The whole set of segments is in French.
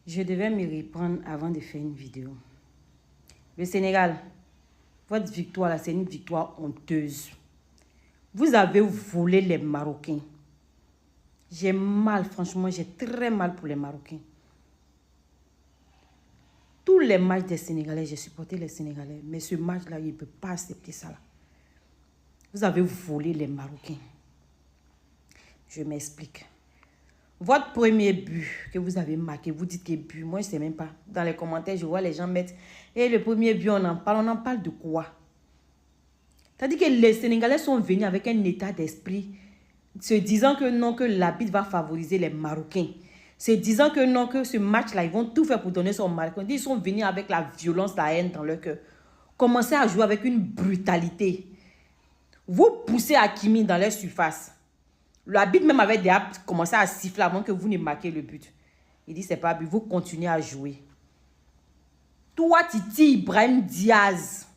Je devais me reprendre avant de faire une vidéo. Le Sénégal, votre victoire là, c'est une victoire honteuse. Vous avez volé les Marocains. J'ai mal, franchement, j'ai très mal pour les Marocains. Tous les matchs des Sénégalais, j'ai supporté les Sénégalais. Mais ce match-là, il ne peut pas accepter ça. Là. Vous avez volé les Marocains. Je m'explique. Votre premier but que vous avez marqué, vous dites que but, moi je ne sais même pas. Dans les commentaires, je vois les gens mettre, et le premier but, on en parle de quoi? C'est-à-dire que les Sénégalais sont venus avec un état d'esprit, se disant que non, que l'arbitre va favoriser les Marocains. Se disant que non, que ce match-là, ils vont tout faire pour donner son Marocain. Ils sont venus avec la violence, la haine dans leur cœur. Commencez à jouer avec une brutalité. Vous poussez Hakimi dans leur surface. L'arbitre même avait déjà commencé à siffler avant que vous ne marquiez le but. Il dit, c'est pas but, vous continuez à jouer. Toi, tu tires Ibrahim Diaz.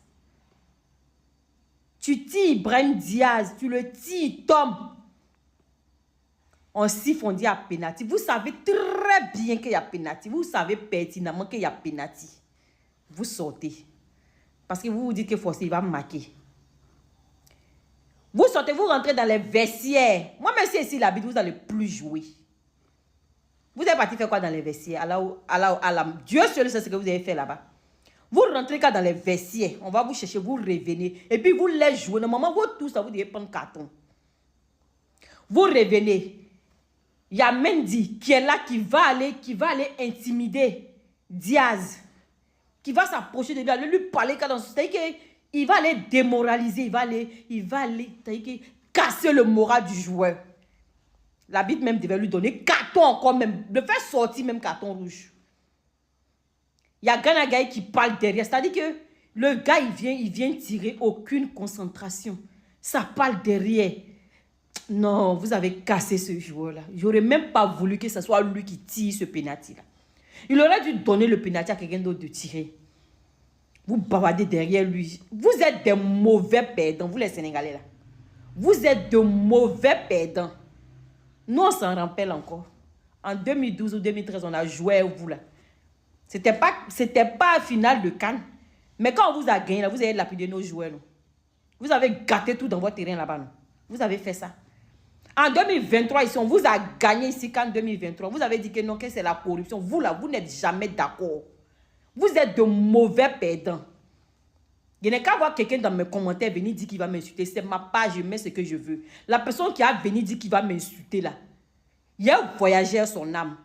Tu tires Ibrahim Diaz, tu le tires, il tombe. On siffle, on dit à pénalty. Vous savez très bien qu'il y a pénalty. Vous savez pertinemment qu'il y a pénalty. Vous sortez. Parce que vous vous dites que Fossé va marquer. Vous sortez, vous rentrez dans les vestiaires. Moi, même si ici, l'arbitre, vous n'allez plus jouer. Vous êtes parti faire quoi dans les vestiaires? Dieu seul sait ce que vous avez fait là-bas. Vous rentrez quand dans les vestiaires. On va vous chercher, vous revenez. Et puis, vous les jouez. Normalement, vous tous, ça vous devez prendre carton. Vous revenez. Il y a Mendy qui est là, qui va aller intimider Diaz. Qui va s'approcher de lui, aller lui parler. C'est-à-dire que il va les démoraliser, il va aller casser le moral du joueur. L'arbitre même devait lui donner carton encore même, de faire sortir même carton rouge. Il y a Gana Gaye qui parle derrière, c'est-à-dire que le gars il vient tirer aucune concentration. Ça parle derrière. Non, vous avez cassé ce joueur-là. J'aurais même pas voulu que ce soit lui qui tire ce pénalty-là. Il aurait dû donner le pénalty à quelqu'un d'autre de tirer. Vous bavardez derrière lui. Vous êtes des mauvais perdants, vous les Sénégalais là. Vous êtes de mauvais perdants. Nous, on s'en rappelle encore. En 2012 ou 2013, on a joué avec vous là. C'était pas finale de CAN. Mais quand on vous a gagné là, vous avez lapidé nos joueurs. Non? Vous avez gâté tout dans votre terrain là-bas. Non? Vous avez fait ça. En 2023, ici, on vous a gagné ici qu'en 2023. Vous avez dit que non, que c'est la corruption. Vous là, vous n'êtes jamais d'accord. Vous êtes de mauvais perdants. Je n'ai qu'à voir quelqu'un dans mes commentaires venir dire qu'il va m'insulter. C'est ma page, je mets ce que je veux. La personne qui a venu dire qu'il va m'insulter là, il a voyagé à son âme.